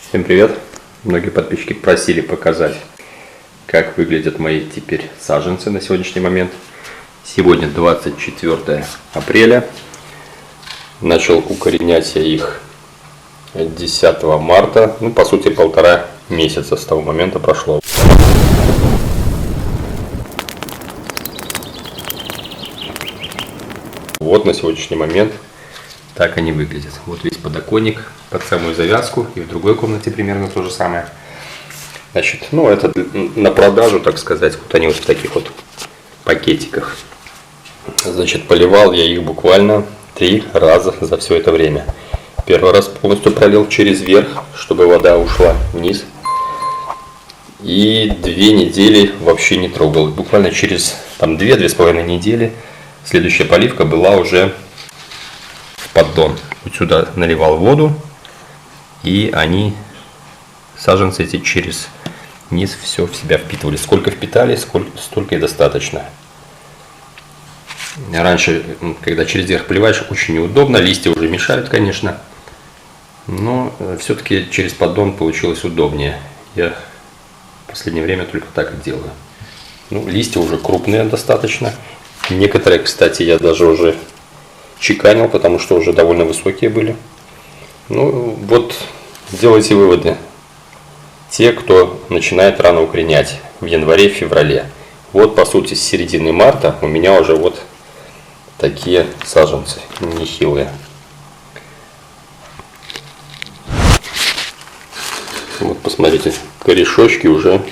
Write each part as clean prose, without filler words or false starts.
Всем привет! Многие подписчики просили показать, как выглядят мои теперь саженцы на сегодняшний момент. Сегодня 24 апреля. Начал укоренять я их 10 марта. Ну, по сути, 1,5 месяца с того момента прошло. Вот на сегодняшний момент так они выглядят. Вот весь подоконник под самую завязку. И в другой комнате примерно то же самое. Значит, ну это на продажу, так сказать. Вот они вот в таких вот пакетиках. Значит, поливал я их буквально 3 раза за все это время. Первый раз полностью пролил через верх, чтобы вода ушла вниз. И 2 недели вообще не трогал. Буквально через 2-2,5 недели следующая поливка была уже в поддон. Вот сюда наливал воду, и они, саженцы эти, через низ все в себя впитывали. Сколько впитали, столько и достаточно. Раньше, когда через верх поливаешь, очень неудобно. Листья уже мешают, конечно. Но все-таки через поддон получилось удобнее. Я в последнее время только так и делаю. Ну, листья уже крупные достаточно. Некоторые, кстати, я даже уже чеканил, потому что уже довольно высокие были. Ну, вот, делайте выводы. Те, кто начинает рано укоренять в январе-феврале. Вот, по сути, с середины марта у меня уже вот такие саженцы нехилые. Вот, посмотрите, корешочки уже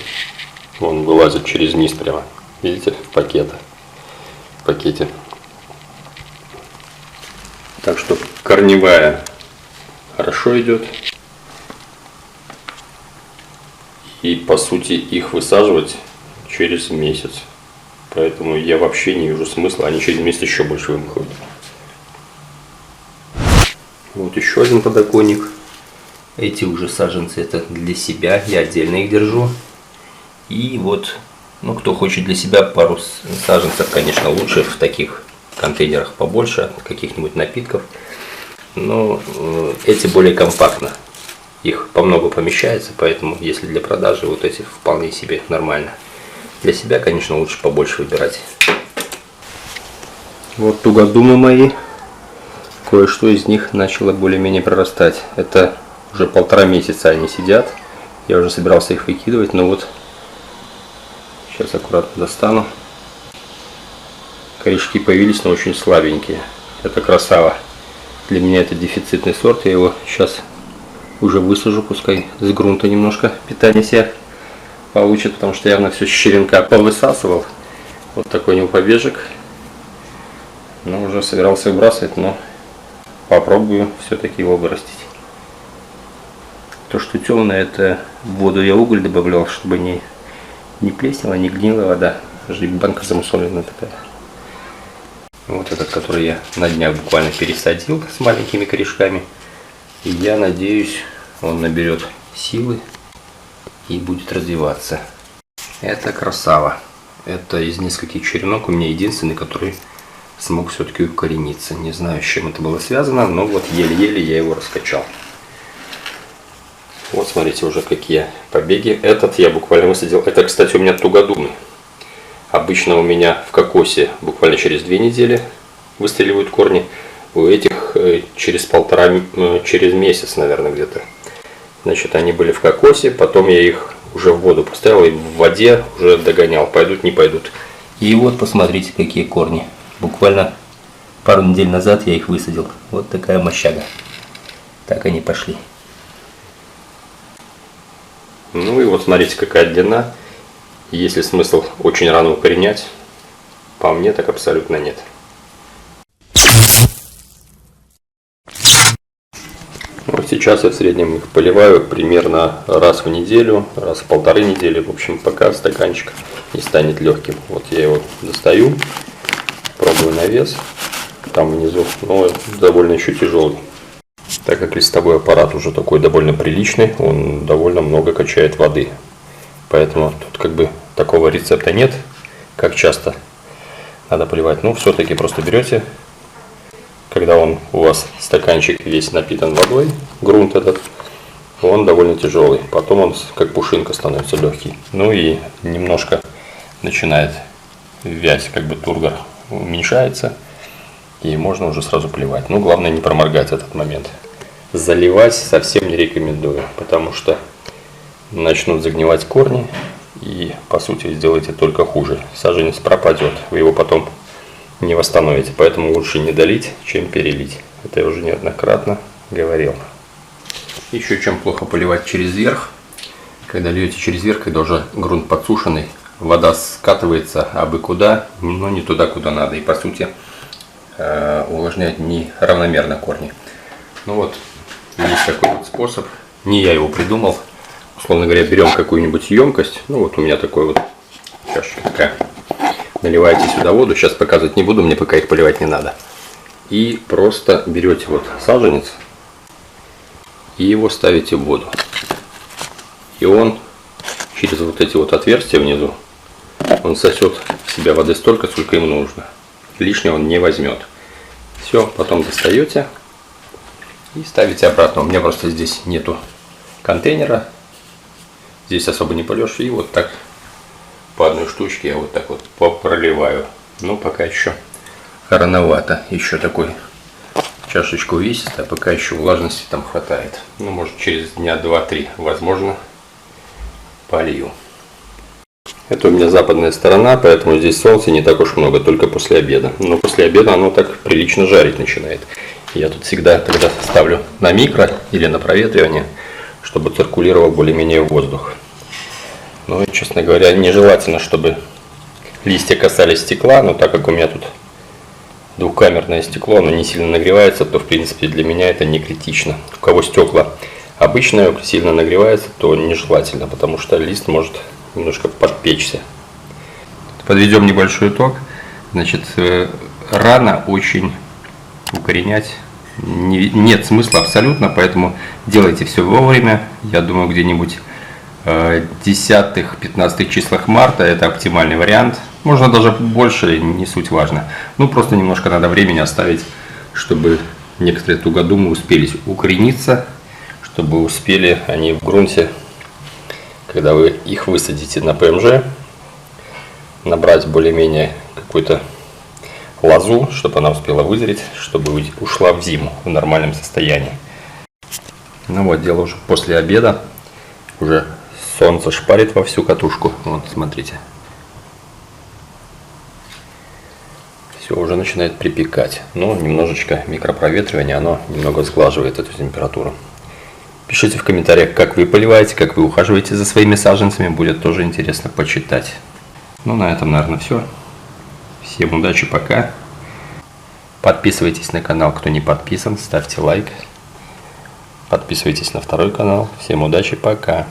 вон вылазят через низ прямо. Видите, в пакете. Так что корневая хорошо идет. И по сути их высаживать через месяц. Поэтому я вообще не вижу смысла. Они через месяц еще больше выходят. Вот еще один подоконник. Эти уже саженцы это для себя. Я отдельно их держу. И вот, ну кто хочет для себя пару саженцев, конечно, лучше в таких контейнерах побольше, каких-нибудь напитков. Но эти более компактно. Их по много помещается, поэтому если для продажи, вот эти вполне себе нормально. Для себя, конечно, лучше побольше выбирать. Вот тугодумы мои. Кое-что из них начало более-менее прорастать. Это уже 1,5 месяца они сидят. Я уже собирался их выкидывать, но вот сейчас аккуратно достану. Корешки появились, но очень слабенькие. Это красава. Для меня это дефицитный сорт. Я его сейчас уже высажу, пускай с грунта немножко питание себе получит, потому что явно все с черенка повысасывал. Вот такой у него побежек. Но уже собирался выбрасывать, но попробую все-таки его вырастить. То, что темное, это в воду я уголь добавлял, чтобы не плеснела, не гнила вода. Даже банка замусоленная такая. Вот этот, который я на днях буквально пересадил с маленькими корешками. И я надеюсь, он наберет силы и будет развиваться. Это красава. Это из нескольких черенок у меня единственный, который смог все-таки укорениться. Не знаю, с чем это было связано, но вот еле-еле я его раскачал. Вот смотрите, уже какие побеги. Этот я буквально высадил. Это, кстати, у меня тугодумы. Обычно у меня в кокосе буквально через 2 недели выстреливают корни. У этих через месяц, наверное, где-то. Значит, они были в кокосе, потом я их уже в воду поставил и в воде уже догонял, пойдут, не пойдут. И вот посмотрите, какие корни. Буквально пару недель назад я их высадил. Вот такая мощага. Так они пошли. Ну и вот смотрите, какая длина. Есть ли смысл очень рано укоренять? По мне так абсолютно нет. Вот сейчас я в среднем их поливаю примерно раз в неделю, раз в 1,5 недели. В общем, пока стаканчик не станет легким. Вот я его достаю, пробую на вес. Там внизу, но довольно еще тяжелый. Так как листовой аппарат уже такой довольно приличный, он довольно много качает воды. Поэтому тут как бы такого рецепта нет, как часто надо поливать. Но все-таки просто берете, когда у вас стаканчик весь напитан водой, грунт этот, он довольно тяжелый. Потом он как пушинка становится легкий. Ну и немножко начинает вязь, как бы тургор уменьшается. И можно уже сразу поливать. Но главное не проморгать этот момент. Заливать совсем не рекомендую, потому что начнут загнивать корни. И по сути сделаете только хуже. Саженец пропадет. Вы его потом не восстановите. Поэтому лучше не долить, чем перелить. Это я уже неоднократно говорил. Еще чем плохо поливать через верх. Когда льете через верх, когда уже грунт подсушенный, вода скатывается абы куда, но не туда, куда надо. И по сути увлажняет неравномерно корни. Ну вот, есть такой вот способ. Не я его придумал. Условно говоря, берем какую-нибудь емкость. Ну вот у меня такой вот чашечка такая. Наливаете сюда воду. Сейчас показывать не буду, мне пока их поливать не надо. И просто берете вот саженец и его ставите в воду. И он через вот эти вот отверстия внизу, он сосет в себя воды столько, сколько ему нужно. Лишнего он не возьмет. Все, потом достаете и ставите обратно. У меня просто здесь нету контейнера. Здесь особо не польешь. И вот так по одной штучке я вот так вот проливаю. Но пока еще рановато. Еще такой чашечка увесистая, пока еще влажности там хватает. Ну, может, через дня 2-3, возможно, полью. Это у меня западная сторона, поэтому здесь солнца не так уж много, только после обеда. Но после обеда оно так прилично жарить начинает. Я тут всегда тогда ставлю на микро или на проветривание, чтобы циркулировал более-менее воздух. Но, честно говоря, нежелательно, чтобы листья касались стекла, но так как у меня тут двухкамерное стекло, оно не сильно нагревается, то в принципе для меня это не критично. У кого стекла обычные сильно нагревается, то нежелательно, потому что лист может немножко подпечься. Подведем небольшой итог. Значит, рано очень укоренять нет смысла абсолютно, поэтому делайте все вовремя. Я думаю, где-нибудь 10-15 числах марта это оптимальный вариант. Можно даже больше, не суть важно. Ну, просто немножко надо времени оставить, чтобы некоторые тугодумы успели укорениться, чтобы успели они в грунте, когда вы их высадите на ПМЖ, набрать более-менее какую-то лозу, чтобы она успела вызреть, чтобы ушла в зиму в нормальном состоянии. Ну вот, дело уже после обеда. Уже солнце шпарит во всю катушку. Вот, смотрите. Все уже начинает припекать. Но немножечко микропроветривание, оно немного сглаживает эту температуру. Пишите в комментариях, как вы поливаете, как вы ухаживаете за своими саженцами. Будет тоже интересно почитать. Ну, на этом, наверное, все. Всем удачи, пока. Подписывайтесь на канал, кто не подписан, ставьте лайк. Подписывайтесь на второй канал. Всем удачи, пока.